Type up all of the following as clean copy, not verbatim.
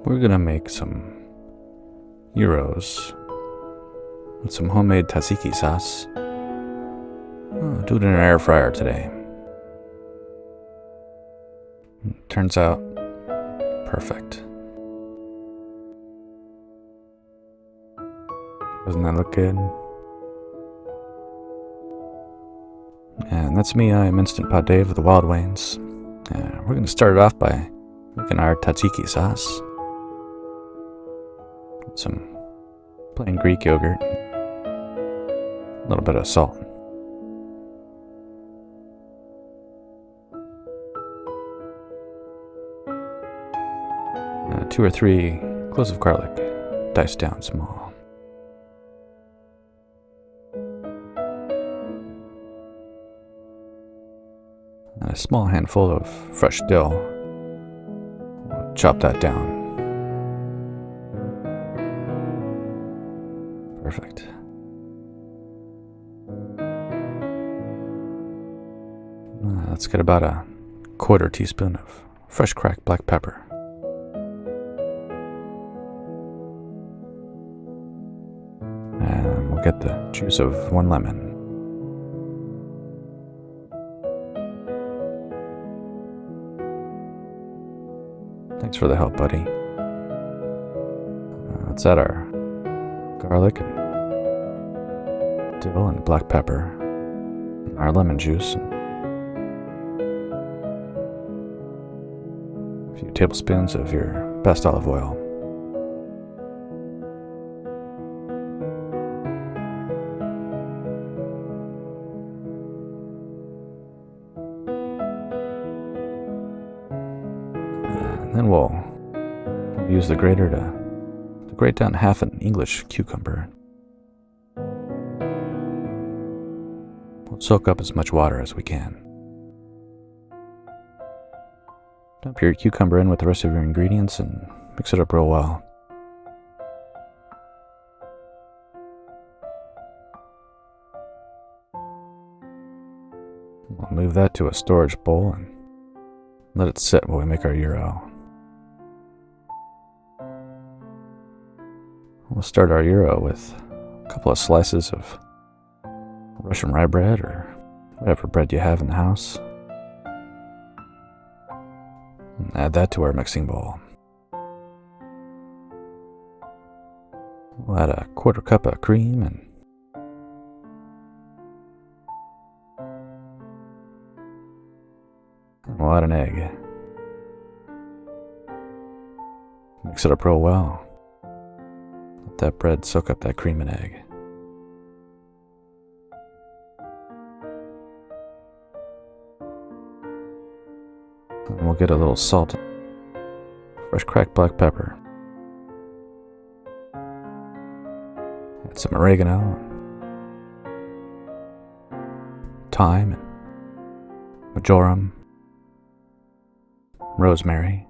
We're gonna make some gyros with some homemade tzatziki sauce. Do it in an air fryer today. Turns out perfect. Doesn't that look good? And that's me. I am Instant Pot Dave of TheWildWaynes. We're going to start it off by making our tzatziki sauce. Some plain Greek yogurt, a little bit of salt. 2 or 3 cloves of garlic, diced down small. And a small handful of fresh dill. We'll chop that down. Perfect. Let's get about a 1/4 teaspoon of fresh cracked black pepper. And we'll get the juice of 1 lemon. Thanks for the help, buddy. Let's add our garlic and dill and black pepper, and our lemon juice, and a few tablespoons of your best olive oil. And then we'll use the grater to grate down half an English cucumber. We'll soak up as much water as we can. Dump your cucumber in with the rest of your ingredients and mix it up real well. We'll move that to a storage bowl and let it sit while we make our gyro. We'll start our gyro with a couple of slices of Russian rye bread or whatever bread you have in the house. And add that to our mixing bowl. We'll add a 1/4 cup of cream and we'll add an egg. Mix it up real well. Let that bread soak up that cream and egg. And we'll get a little salt, fresh cracked black pepper. Add some oregano, thyme, and marjoram, rosemary,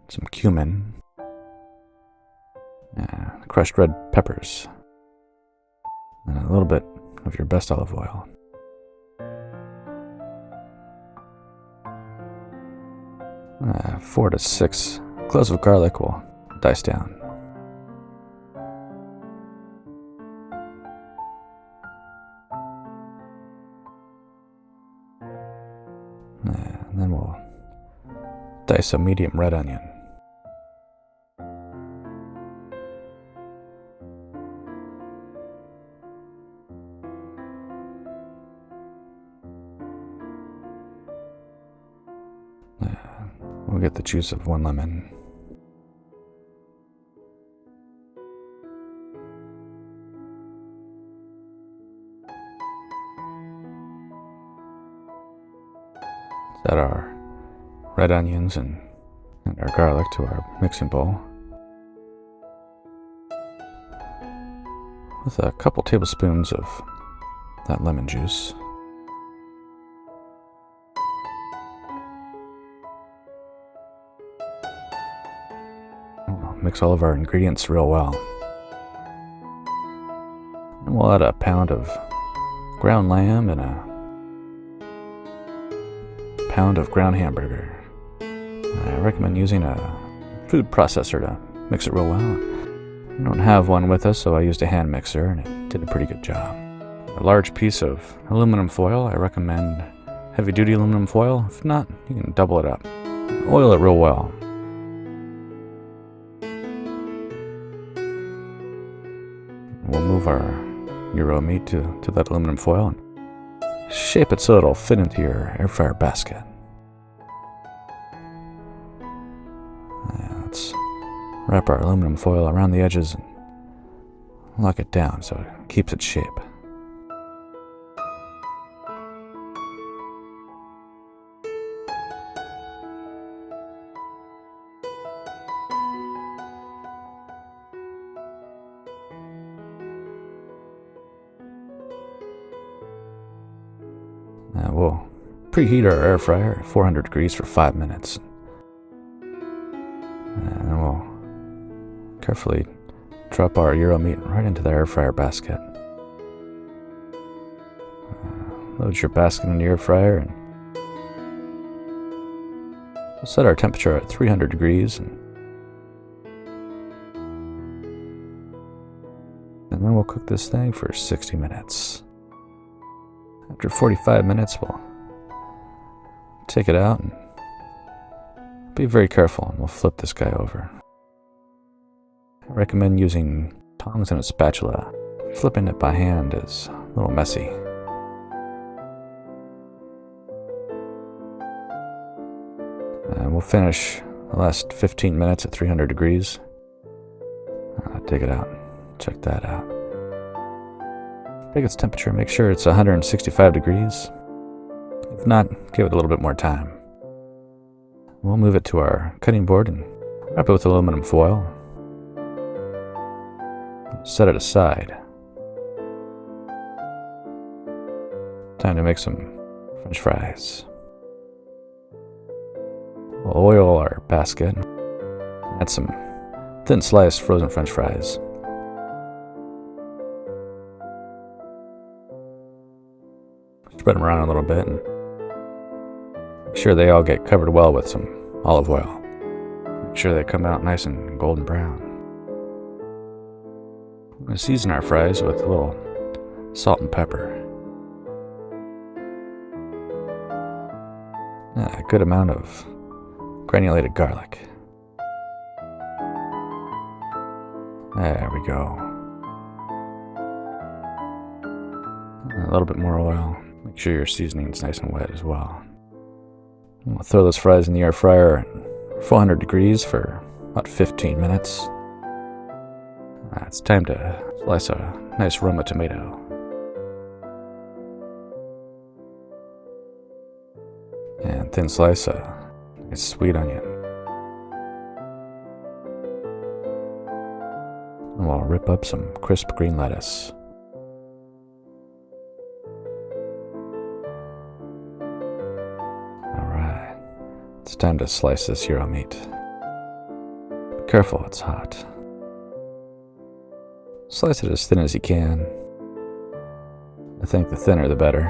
some cumin, crushed red peppers, and a little bit of your best olive oil. 4 to 6 cloves of garlic we'll dice down. And then we'll dice a medium red onion. We'll get the juice of 1 lemon. Let's add our red onions and our garlic to our mixing bowl. With a couple tablespoons of that lemon juice. Mix all of our ingredients real well. And we'll add a pound of ground lamb and a pound of ground hamburger. I recommend using a food processor to mix it real well. We don't have one with us, so I used a hand mixer, and it did a pretty good job. A large piece of aluminum foil. I recommend heavy-duty aluminum foil. If not, you can double it up. Oil it real well. We'll move our gyro meat to that aluminum foil and shape it so it'll fit into your air fryer basket. Let's wrap our aluminum foil around the edges and lock it down so it keeps its shape. We'll preheat our air fryer at 400 degrees for 5 minutes. And then we'll carefully drop our gyro meat right into the air fryer basket. Load your basket in the air fryer, and we'll set our temperature at 300 degrees. And then we'll cook this thing for 60 minutes. After 45 minutes, we'll take it out and be very careful, and we'll flip this guy over. I recommend using tongs and a spatula. Flipping it by hand is a little messy. And we'll finish the last 15 minutes at 300 degrees. Take it out. Check that out. Take its temperature, make sure it's 165 degrees. If not, give it a little bit more time. We'll move it to our cutting board and wrap it with aluminum foil. Set it aside. Time to make some French fries. We'll oil our basket. Add some thin sliced frozen French fries. Spread them around a little bit and make sure they all get covered well with some olive oil. Make sure they come out nice and golden brown. We're going to season our fries with a little salt and pepper. A good amount of granulated garlic. There we go. A little bit more oil. Make sure your seasoning is nice and wet as well. We'll throw those fries in the air fryer at 400 degrees for about 15 minutes. It's time to slice a nice Roma tomato. And thin slice a nice sweet onion. And we'll rip up some crisp green lettuce. It's time to slice this gyro meat. Be careful, it's hot. Slice it as thin as you can. I think the thinner the better.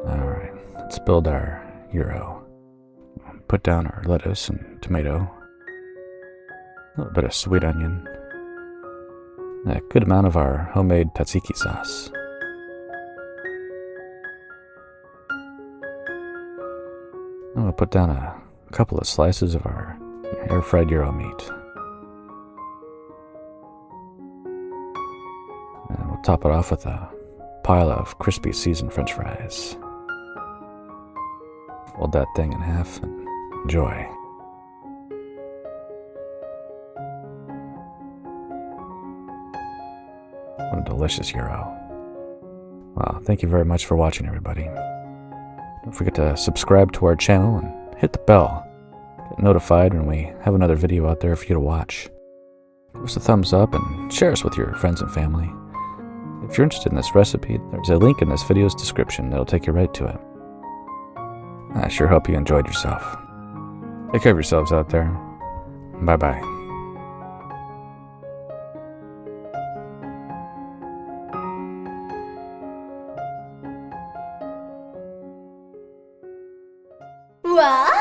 Alright, let's build our gyro. Put down our lettuce and tomato. A little bit of sweet onion. A good amount of our homemade tzatziki sauce. I'm going to put down a couple of slices of our air-fried gyro meat. And we'll top it off with a pile of crispy seasoned French fries. Fold that thing in half and enjoy. What a delicious gyro. Well, thank you very much for watching, everybody. Don't forget to subscribe to our channel and hit the bell. Get notified when we have another video out there for you to watch. Give us a thumbs up and share us with your friends and family. If you're interested in this recipe, there's a link in this video's description that'll take you right to it. I sure hope you enjoyed yourself. Take care of yourselves out there. Bye-bye. What?